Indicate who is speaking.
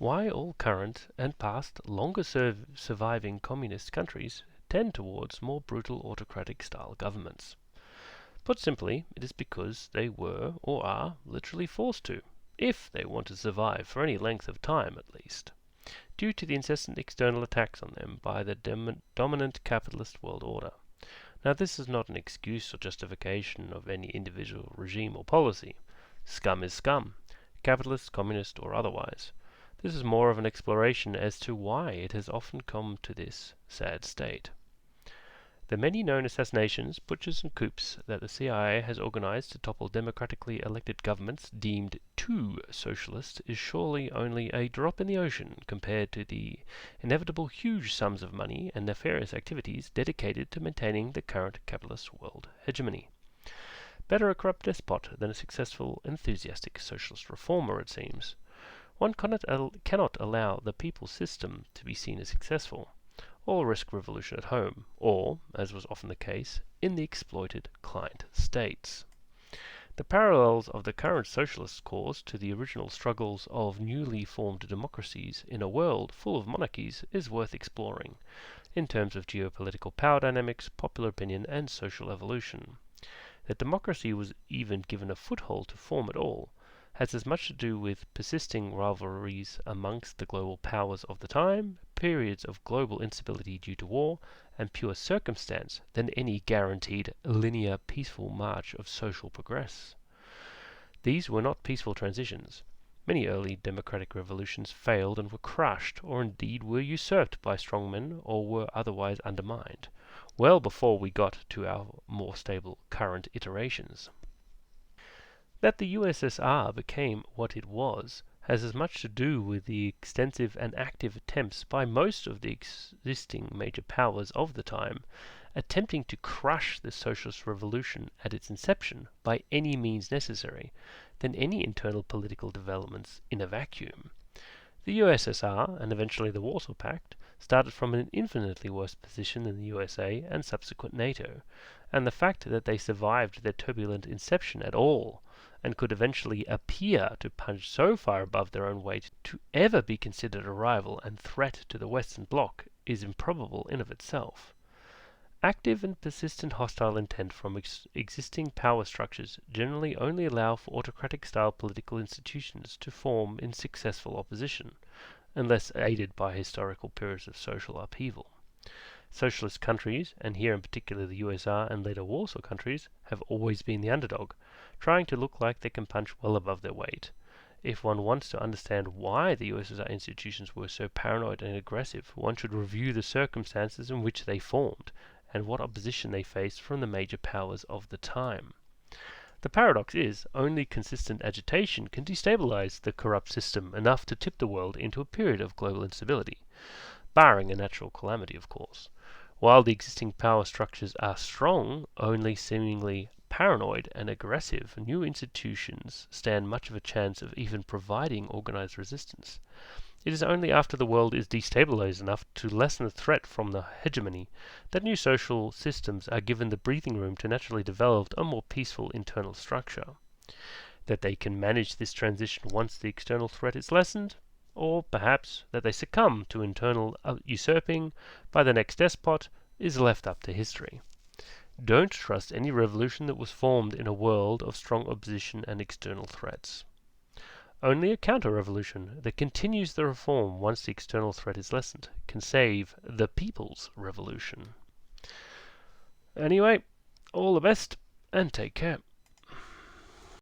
Speaker 1: why all current and past longer surviving communist countries tend towards more brutal autocratic style governments. Put simply, it is because they were or are literally forced to, if they want to survive for any length of time at least, due to the incessant external attacks on them by the dominant capitalist world order. Now, this is not an excuse or justification of any individual regime or policy. Scum is scum, capitalist, communist, or otherwise. This is more of an exploration as to why it has often come to this sad state. The many known assassinations, butchers, and coups that the CIA has organized to topple democratically elected governments deemed too socialist is surely only a drop in the ocean compared to the inevitable huge sums of money and nefarious activities dedicated to maintaining the current capitalist world hegemony. Better a corrupt despot than a successful, enthusiastic socialist reformer, it seems. One cannot allow the people's system to be seen as successful, or risk revolution at home, or, as was often the case, in the exploited client states. The parallels of the current socialist cause to the original struggles of newly formed democracies in a world full of monarchies is worth exploring, in terms of geopolitical power dynamics, popular opinion, and social evolution. That democracy was even given a foothold to form at all has as much to do with persisting rivalries amongst the global powers of the time, periods of global instability due to war, and pure circumstance than any guaranteed linear peaceful march of social progress. These were not peaceful transitions. Many early democratic revolutions failed and were crushed, or indeed were usurped by strongmen, or were otherwise undermined, well before we got to our more stable current iterations. That the USSR became what it was has as much to do with the extensive and active attempts by most of the existing major powers of the time attempting to crush the socialist revolution at its inception by any means necessary than any internal political developments in a vacuum. The USSR, and eventually the Warsaw Pact, started from an infinitely worse position than the USA and subsequent NATO, and the fact that they survived their turbulent inception at all and could eventually appear to punch so far above their own weight to ever be considered a rival and threat to the Western Bloc is improbable in of itself. Active and persistent hostile intent from existing power structures generally only allow for autocratic-style political institutions to form in successful opposition, unless aided by historical periods of social upheaval. Socialist countries, and here in particular the USSR and later Warsaw countries, have always been the underdog, trying to look like they can punch well above their weight. If one wants to understand why the USSR institutions were so paranoid and aggressive, one should review the circumstances in which they formed, and what opposition they faced from the major powers of the time. The paradox is, only consistent agitation can destabilize the corrupt system enough to tip the world into a period of global instability, barring a natural calamity, of course. While the existing power structures are strong, only seemingly paranoid and aggressive, new institutions stand much of a chance of even providing organized resistance. It is only after the world is destabilized enough to lessen the threat from the hegemony that new social systems are given the breathing room to naturally develop a more peaceful internal structure. That they can manage this transition once the external threat is lessened, or perhaps that they succumb to internal usurping by the next despot, is left up to history. Don't trust any revolution that was formed in a world of strong opposition and external threats. Only a counter-revolution that continues the reform once the external threat is lessened can save the people's revolution. Anyway, all the best and take care.